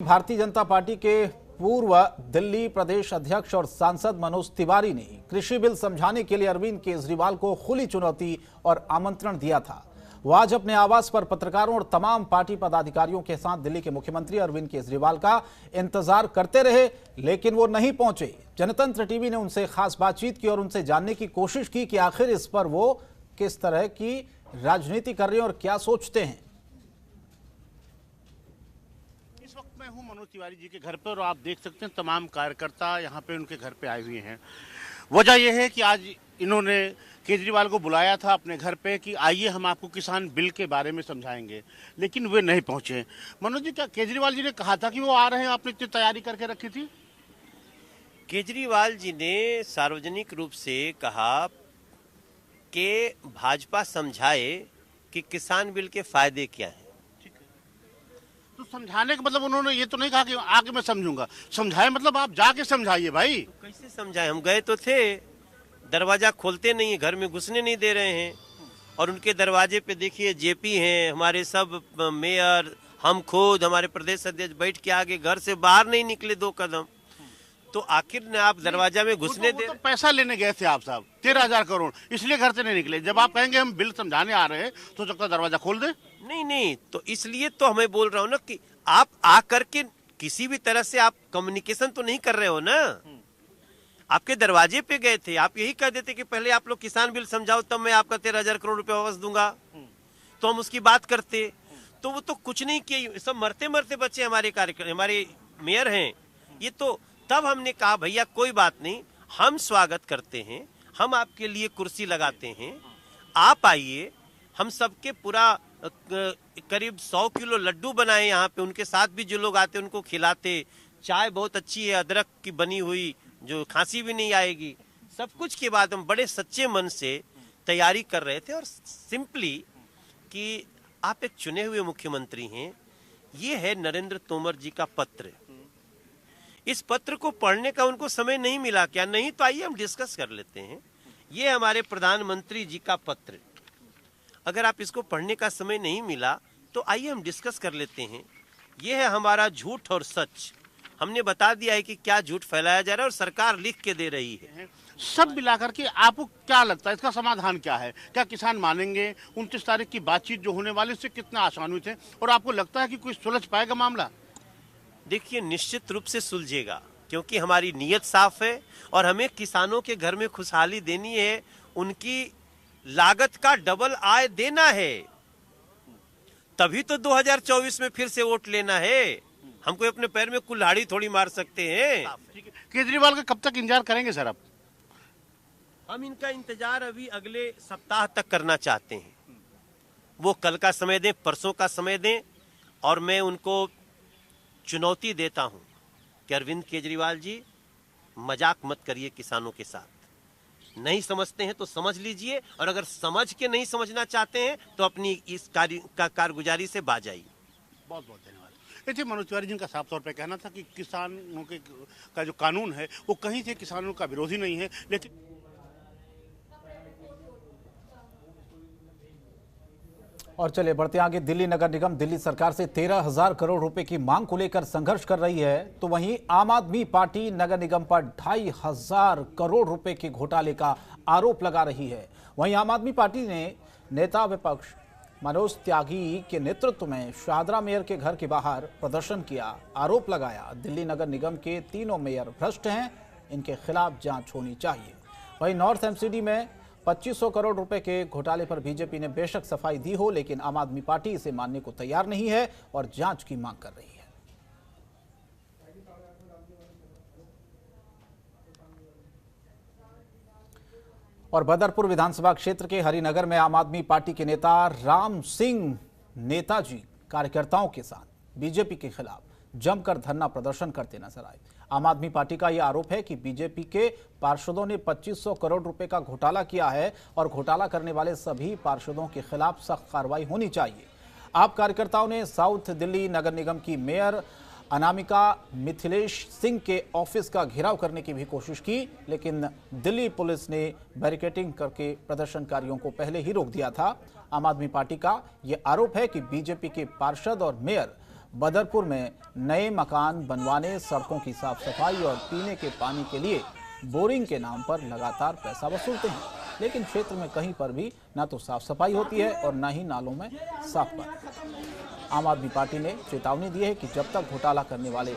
Bharatiya Janata party के पूर्व दिल्ली प्रदेश अध्यक्ष और सांसद मनोज तिवारी ने कृषि बिल समझाने के लिए अरविंद केजरीवाल को खुली चुनौती और आमंत्रण दिया था। वो आज अपने आवास पर पत्रकारों और तमाम पार्टी पदाधिकारियों के साथ दिल्ली के मुख्यमंत्री अरविंद केजरीवाल का इंतजार करते रहे, लेकिन वो नहीं पहुंचे। जनतंत्र टीवी ने उनसे खास बातचीत की और उनसे जानने की कोशिश की कि आखिर इस पर वो किस तरह की राजनीति कर रहे हैं और क्या सोचते हैं। इस वक्त मैं हूं मनोज तिवारी जी के घर पर और आप देख सकते हैं तमाम कार्यकर्ता यहां पे उनके घर पे आए हुए हैं। वजह यह है कि आज इन्होंने केजरीवाल को बुलाया था अपने घर पे कि आइए हम आपको किसान बिल के बारे में समझाएंगे, लेकिन वे नहीं पहुंचे। मनोज जी, क्या केजरीवाल जी ने कहा था कि वो आ रहे हैं, आपने इतनी तैयारी करके रखी थी? केजरीवाल जी ने सार्वजनिक रूप से कहा कि भाजपा समझाए कि किसान बिल के फायदे क्या हैं। तो समझाने का मतलब उन्होंने ये तो नहीं कहा कि आके मैं समझूंगा, समझाए मतलब आप जाके समझाइए भाई। तो कैसे समझाए? हम गए तो थे, दरवाजा खोलते नहीं है, घर में घुसने नहीं दे रहे हैं। और उनके दरवाजे पे देखिए जेपी हैं, हमारे सब मेयर, हम खुद, हमारे प्रदेश अध्यक्ष बैठ के आगे घर से बाहर नहीं निकले 2 कदम। तो आखिर ने आप दरवाजा में घुसने दे? तो पैसा लेने गए थे आप साहब, 13,000 करोड़, इसलिए घर से नहीं निकले। जब आप कहेंगे हम बिल समझाने आ रहे हैं तो सकता दरवाजा खोल दे। नहीं, तो इसलिए तो हमें बोल रहा हूँ ना कि आप आ करके किसी भी तरह से आप कम्युनिकेशन तो नहीं कर रहे हो ना। आपके दरवाजे पे गए थे, आप यही कह देते कि पहले आप लोग किसान बिल समझाओ तब मैं आपका 13,000 करोड़ रुपए वापस दूंगा, तो हम उसकी बात करते। तो वो तो कुछ नहीं किए, सब मरते मरते बच्चे हमारे कार्यक्रम, हमारे मेयर हैं ये। तो तब हमने कहा भैया कोई बात नहीं, हम स्वागत करते हैं, हम आपके लिए कुर्सी लगाते हैं, आप आइए। हम सबके पूरा करीब 100 किलो लड्डू बनाए यहाँ पे, उनके साथ भी जो लोग आते उनको खिलाते। चाय बहुत अच्छी है, अदरक की बनी हुई, जो खांसी भी नहीं आएगी। सब कुछ के बाद हम बड़े सच्चे मन से तैयारी कर रहे थे और सिंपली कि आप एक चुने हुए मुख्यमंत्री हैं। ये है नरेंद्र तोमर जी का पत्र। इस पत्र को पढ़ने का उनको समय नहीं मिला क्या? नहीं, तो आइए हम डिस्कस कर लेते हैं। ये हमारे प्रधानमंत्री जी का पत्र, अगर आप इसको पढ़ने का समय नहीं मिला तो आइए हम डिस्कस कर लेते हैं। ये है हमारा झूठ और सच। हमने बता दिया है कि क्या झूठ फैलाया जा रहा है और सरकार लिख के दे रही है। सब मिलाकर के आपको क्या लगता है इसका समाधान क्या है? क्या किसान मानेंगे? 29 तारीख की बातचीत जो होने वाली उससे कितना आशान्वित है और आपको लगता है कि कोई सुलझ पाएगा मामला? देखिए, निश्चित रूप से सुलझेगा, क्योंकि हमारी नीयत साफ है और हमें किसानों के घर में खुशहाली देनी है, उनकी लागत का डबल आय देना है। तभी तो 2024 में फिर से वोट लेना है। हम कोई अपने पैर में कुल्हाड़ी थोड़ी मार सकते हैं। केजरीवाल का कब तक इंतजार करेंगे सर आप? हम इनका इंतजार अभी अगले सप्ताह तक करना चाहते हैं। वो कल का समय दें, परसों का समय दें, और मैं उनको चुनौती देता हूं कि अरविंद केजरीवाल जी, मजाक मत करिए किसानों के साथ। नहीं समझते हैं तो समझ लीजिए, और अगर समझ के नहीं समझना चाहते हैं तो अपनी इस कारगुजारी से बाज आइए। बहुत बहुत धन्यवाद। देखिए, मनोज तिवारी जी का साफ तौर पे कहना था कि किसानों के का जो कानून है वो कहीं से किसानों का विरोधी नहीं है, लेकिन और चलिए बढ़ते आगे। दिल्ली नगर निगम दिल्ली सरकार से 13,000 करोड़ रुपए की मांग को लेकर संघर्ष कर रही है, तो वहीं आम आदमी पार्टी नगर निगम पर 2,500 करोड़ रुपए के घोटाले का आरोप लगा रही है। वहीं आम आदमी पार्टी ने नेता विपक्ष मनोज त्यागी के नेतृत्व में शाहदरा मेयर के घर के बाहर प्रदर्शन किया, आरोप लगाया दिल्ली नगर निगम के तीनों मेयर भ्रष्ट हैं, इनके खिलाफ जांच होनी चाहिए। वहीं नॉर्थ एमसीडी में 2500 करोड़ रुपए के घोटाले पर बीजेपी ने बेशक सफाई दी हो, लेकिन आम आदमी पार्टी इसे मानने को तैयार नहीं है और जांच की मांग कर रही है। और बदरपुर विधानसभा क्षेत्र के हरिनगर में आम आदमी पार्टी के नेता राम सिंह नेताजी कार्यकर्ताओं के साथ बीजेपी के खिलाफ जमकर धरना प्रदर्शन करते नजर आए। आम आदमी पार्टी का यह आरोप है कि बीजेपी के पार्षदों ने 2500 करोड़ रुपए का घोटाला किया है और घोटाला करने वाले सभी पार्षदों के खिलाफ सख्त कार्रवाई होनी चाहिए। आप कार्यकर्ताओं ने साउथ दिल्ली नगर निगम की मेयर अनामिका मिथिलेश सिंह के ऑफिस का घेराव करने की भी कोशिश की, लेकिन दिल्ली पुलिस ने बैरिकेडिंग करके प्रदर्शनकारियों को पहले ही रोक दिया था। आम आदमी पार्टी का यह आरोप है कि बीजेपी के पार्षद और मेयर बदरपुर में नए मकान बनवाने, सड़कों की साफ सफाई और पीने के पानी के लिए बोरिंग के नाम पर लगातार पैसा वसूलते हैं, लेकिन क्षेत्र में कहीं पर भी न तो साफ सफाई होती है और न ही नालों में साफ पानी। आम आदमी पार्टी ने चेतावनी दी है कि जब तक घोटाला करने वाले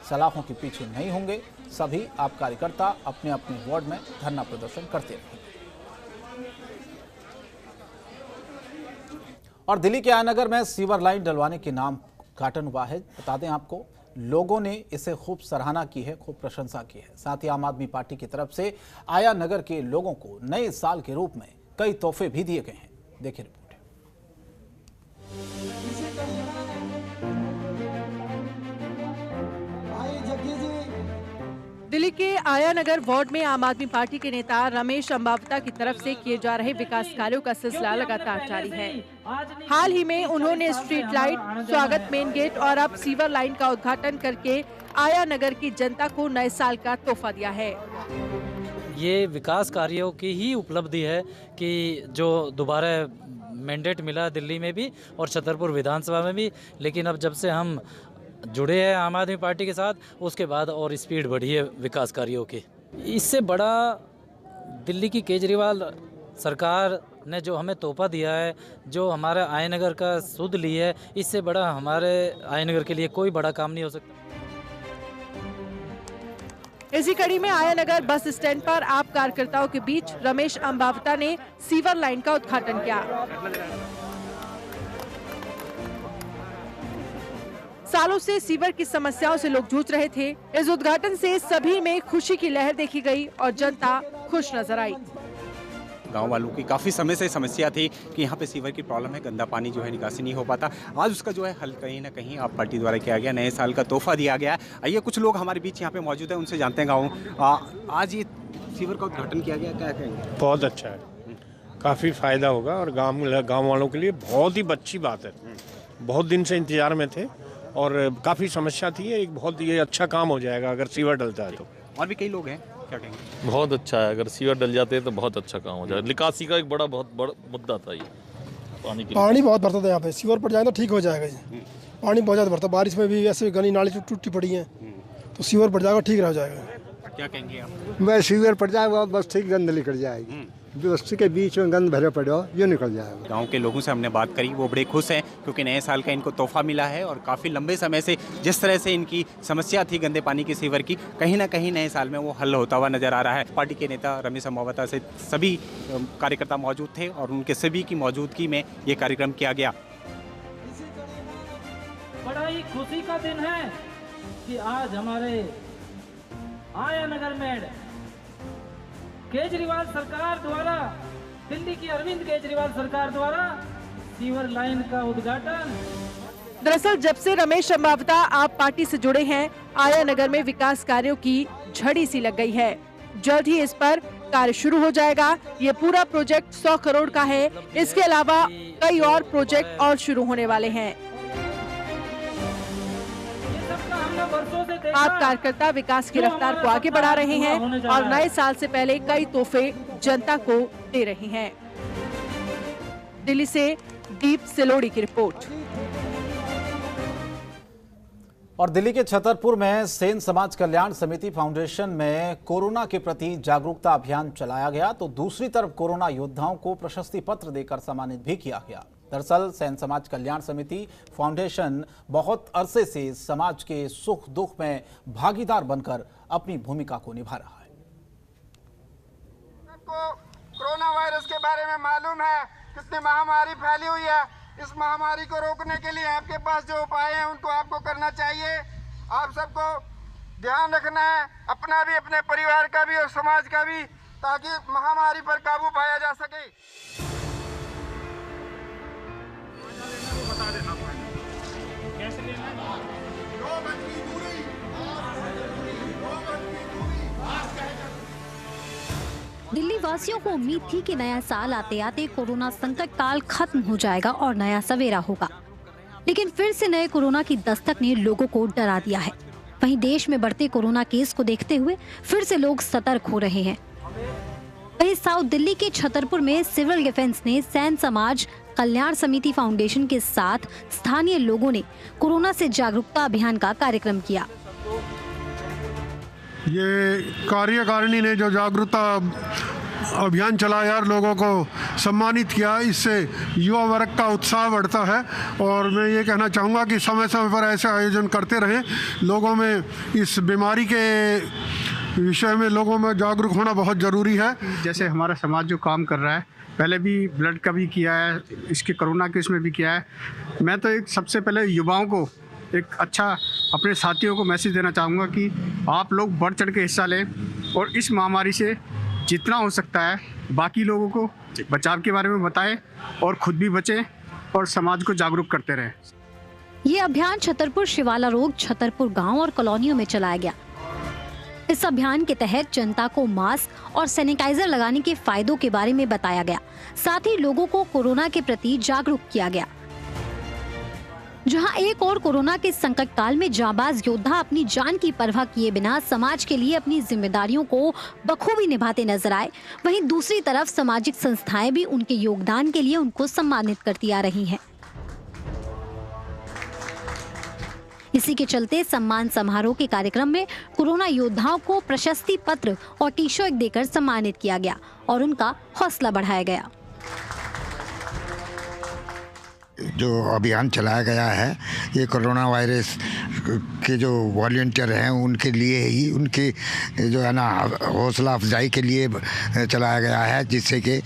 सलाखों के पीछे नहीं होंगे, सभी आप कार्यकर्ता अपने अपने वार्ड में धरना प्रदर्शन करते रहेंगे। और दिल्ली के आयानगर में सीवर लाइन डलवाने के नाम उद्घाटन हुआ है। बता दें आपको, लोगों ने इसे खूब सराहना की है, खूब प्रशंसा की है। साथ ही आम आदमी पार्टी की तरफ से आयानगर के लोगों को नए साल के रूप में कई तोहफे भी दिए गए हैं। देखिए रिपोर्ट। दिल्ली के आयानगर वार्ड में आम आदमी पार्टी के नेता रमेश अंबावता की तरफ से किए जा रहे विकास कार्यों का सिलसिला लगातार जारी है। हाल ही में उन्होंने स्ट्रीट लाइट, स्वागत मेन गेट और अब सीवर लाइन का उद्घाटन करके आयानगर की जनता को नए साल का तोहफा दिया है। ये विकास कार्यों की ही उपलब्धि है कि जो दोबारा मैंडेट मिला दिल्ली में भी और छतरपुर विधानसभा में भी, लेकिन अब जब से हम जुड़े हैं आम आदमी पार्टी के साथ, उसके बाद और स्पीड बढ़ी है विकास कार्यों की। इससे बड़ा दिल्ली की केजरीवाल सरकार ने जो हमें तोहफा दिया है, जो हमारे आयनगर का सुध ली है, इससे बड़ा हमारे आयनगर के लिए कोई बड़ा काम नहीं हो सकता। इसी कड़ी में आयानगर बस स्टैंड पर आप कार्यकर्ताओं के बीच रमेश अंबावता ने सीवर लाइन का उद्घाटन किया। सालों से सीवर की समस्याओं से लोग जूझ रहे थे। इस उद्घाटन से सभी में खुशी की लहर देखी गई और जनता खुश नजर आई। गांव वालों की काफ़ी समय से समस्या थी कि यहाँ पे सीवर की प्रॉब्लम है, गंदा पानी जो है निकासी नहीं हो पाता। आज उसका जो है हल कहीं ना कहीं आप पार्टी द्वारा किया गया, नए साल का तोहफा दिया गया। आइए कुछ लोग हमारे बीच यहाँ पे मौजूद हैं, उनसे जानते हैं गाँव आज ये सीवर का उद्घाटन किया गया, क्या कहेंगे? बहुत अच्छा है, काफ़ी फ़ायदा होगा और गाँव वालों के लिए बहुत ही अच्छी बात है। बहुत दिन से इंतजार में थे और काफ़ी समस्या थी। एक बहुत ये अच्छा काम हो जाएगा अगर सीवर डलता है तो। और भी कई लोग हैं, क्या कहेंगे? बहुत अच्छा है, अगर सीवर डल जाते हैं तो बहुत अच्छा काम हो जाएगा। निकासी का एक बहुत बड़ा मुद्दा था ये पानी बहुत भरता था यहाँ पे, सीवर पर जाए तो ठीक हो जाएगा ये। पानी बहुत ज़्यादा भरता, बारिश में भी ऐसे गली नाली टूटी पड़ी है, तो सीवर पर जाएगा ठीक रह जाएगा। क्या कहेंगे आप? मैं सीवर पर जाएगा बस ठीक गंद निकल जाएगी, बस्ती के बीच में गंद भरे पड़े हो ये निकल जाएगा। गांव के लोगों से हमने बात करी, वो बड़े खुश हैं क्योंकि नए साल का इनको तोहफा मिला है और काफ़ी लंबे समय से जिस तरह से इनकी समस्या थी गंदे पानी की, सीवर की, कहीं ना कहीं नए साल में वो हल होता हुआ नजर आ रहा है। पार्टी के नेता रमेश अंबावता से सभी कार्यकर्ता मौजूद थे और उनके सभी की मौजूदगी में ये कार्यक्रम किया गया। बड़ा ही खुशी का दिन है कि आज हमारे आयानगर में केजरीवाल सरकार द्वारा, दिल्ली की अरविंद केजरीवाल सरकार द्वारा सीवर लाइन का उद्घाटन। दरअसल जब से रमेश अंबावता आप पार्टी से जुड़े हैं, आयानगर में विकास कार्यों की झड़ी सी लग गई है। जल्द ही इस पर कार्य शुरू हो जाएगा। ये पूरा प्रोजेक्ट 100 करोड़ का है। इसके अलावा कई और प्रोजेक्ट और शुरू होने वाले हैं। आप कार्यकर्ता विकास की रफ्तार को आगे बढ़ा रहे हैं और नए साल से पहले कई तोहफे जनता को दे रहे हैं। दिल्ली से दीप सिलोड़ी की रिपोर्ट। और दिल्ली के छतरपुर में सेन समाज कल्याण समिति फाउंडेशन में कोरोना के प्रति जागरूकता अभियान चलाया गया, तो दूसरी तरफ कोरोना योद्धाओं को प्रशस्ति पत्र देकर सम्मानित भी किया गया। दरअसल सेन समाज कल्याण समिति फाउंडेशन बहुत अरसे से समाज के सुख दुख में भागीदार बनकर अपनी भूमिका को निभा रहा है। आपको कोरोना वायरस के बारे में मालूम है कितनी महामारी फैली हुई है। इस महामारी को रोकने के लिए आपके पास जो उपाय हैं उनको आपको करना चाहिए। आप सबको ध्यान रखना है, अपना भी, अपने परिवार का भी और समाज का भी, ताकि महामारी पर काबू पाया जा सके। कैसे लेना? 2 गज की दूरी, दिल्ली वासियों को उम्मीद थी कि नया साल आते आते कोरोना संकट काल खत्म हो जाएगा और नया सवेरा होगा, लेकिन फिर से नए कोरोना की दस्तक ने लोगों को डरा दिया है। वहीं देश में बढ़ते कोरोना केस को देखते हुए फिर से लोग सतर्क हो रहे हैं। वहीं साउथ दिल्ली के छतरपुर में सिविल डिफेंस ने सैन समाज कल्याण समिति फाउंडेशन के साथ स्थानीय लोगों ने कोरोना से जागरूकता अभियान का कार्यक्रम किया। ये कार्यकारिणी ने जो जागरूकता अभियान चलाया और लोगों को सम्मानित किया, इससे युवा वर्ग का उत्साह बढ़ता है। और मैं ये कहना चाहूँगा कि समय समय पर ऐसे आयोजन करते रहें। लोगों में इस बीमारी के विषय में लोगों में जागरूक होना बहुत ज़रूरी है। जैसे हमारा समाज जो काम कर रहा है, पहले भी ब्लड का भी किया है, इसके कोरोना के इसमें भी किया है। मैं तो एक सबसे पहले युवाओं को एक अच्छा अपने साथियों को मैसेज देना चाहूँगा कि आप लोग बढ़ चढ़ के हिस्सा लें और इस महामारी से जितना हो सकता है बाकी लोगों को बचाव के बारे में बताएं और खुद भी बचें और समाज को जागरूक करते रहें। ये अभियान छतरपुर शिवाला रोड, छतरपुर गांव और कॉलोनियों में चलाया गया। इस अभियान के तहत जनता को मास्क और सैनिटाइजर लगाने के फायदों के बारे में बताया गया। साथ ही लोगों को कोरोना के प्रति जागरूक किया गया। जहां एक और कोरोना के संकट काल में जांबाज योद्धा अपनी जान की परवाह किए बिना समाज के लिए अपनी जिम्मेदारियों को बखूबी निभाते नजर आए, वहीं दूसरी तरफ सामाजिक संस्थाएं भी उनके योगदान के लिए उनको सम्मानित करती आ रही हैं। इसी के चलते सम्मान समारोह के कार्यक्रम में कोरोना योद्धाओं को प्रशस्ति पत्र और टी शर्ट देकर सम्मानित किया गया और उनका हौसला बढ़ाया गया। जो अभियान चलाया गया है ये कोरोना वायरस के जो वॉलंटियर हैं उनके लिए ही, उनके जो है ना हौसला अफजाई के लिए चलाया गया है, जिससे कि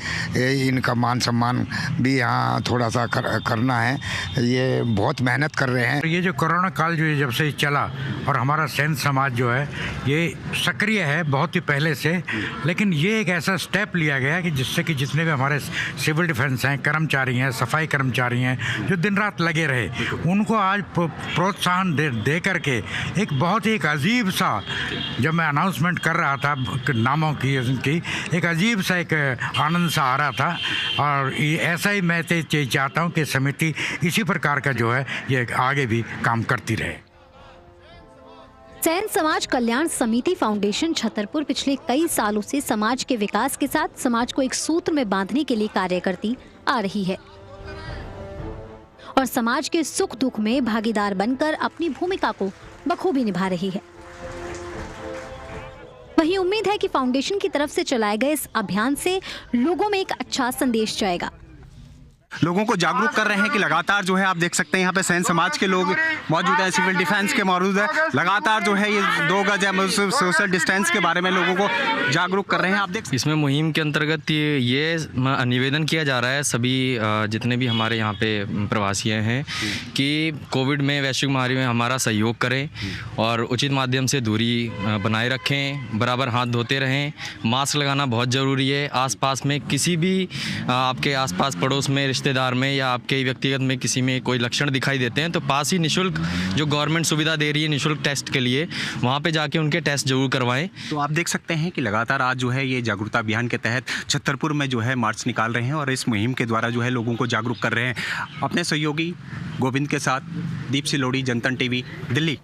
इनका मान सम्मान भी यहाँ थोड़ा सा करना है। ये बहुत मेहनत कर रहे हैं। ये जो कोरोना काल जो जब से चला और हमारा सैन समाज जो है ये सक्रिय है बहुत ही पहले से, लेकिन ये एक ऐसा स्टेप लिया गया कि जिससे कि जितने भी हमारे सिविल डिफेंस हैं, कर्मचारी हैं, सफाई कर्मचारी हैं जो दिन रात लगे रहे, उनको आज प्रोत्साहन दे करके एक बहुत ही एक अजीब सा, जब मैं अनाउंसमेंट कर रहा था नामों की उनकी, एक अजीब सा एक आनंद सा आ रहा था। और ऐसा ही मैं चाहता हूँ कि समिति इसी प्रकार का जो है ये आगे भी काम करती रहे। सैन समाज कल्याण समिति फाउंडेशन छतरपुर पिछले कई सालों से समाज के विकास के साथ समाज को एक सूत्र में बांधने के लिए कार्य करती आ रही है और समाज के सुख दुख में भागीदार बनकर अपनी भूमिका को बखूबी निभा रही है। वहीं उम्मीद है कि फाउंडेशन की तरफ से चलाए गए इस अभियान से लोगों में एक अच्छा संदेश जाएगा। लोगों को जागरूक कर रहे हैं कि लगातार जो है आप देख सकते हैं यहाँ पे सैन समाज के लोग मौजूद हैं, सिविल डिफेंस के मौजूद है, लगातार जो है ये 2 गज या सोशल डिस्टेंस के बारे में लोगों को जागरूक कर रहे हैं। आप देख इसमें मुहिम के अंतर्गत ये निवेदन किया जा रहा है सभी जितने भी हमारे यहाँ पे प्रवासी हैं कि कोविड में, वैश्विक महामारी में हमारा सहयोग करें और उचित माध्यम से दूरी बनाए रखें, बराबर हाथ धोते रहें, मास्क लगाना बहुत ज़रूरी है। आसपास में किसी भी आपके आसपास पड़ोस में, रिश्तेदार में या आपके व्यक्तिगत में किसी में कोई लक्षण दिखाई देते हैं तो पास ही निशुल्क जो गवर्नमेंट सुविधा दे रही है निशुल्क टेस्ट के लिए, वहाँ पे जाके उनके टेस्ट जरूर करवाएं। तो आप देख सकते हैं कि लगातार आज जो है ये जागरूकता अभियान के तहत छतरपुर में जो है मार्च निकाल रहे हैं और इस मुहिम के द्वारा जो है लोगों को जागरूक कर रहे हैं। अपने सहयोगी गोविंद के साथ दीप सिलोड़ी, जनतन टीवी, दिल्ली।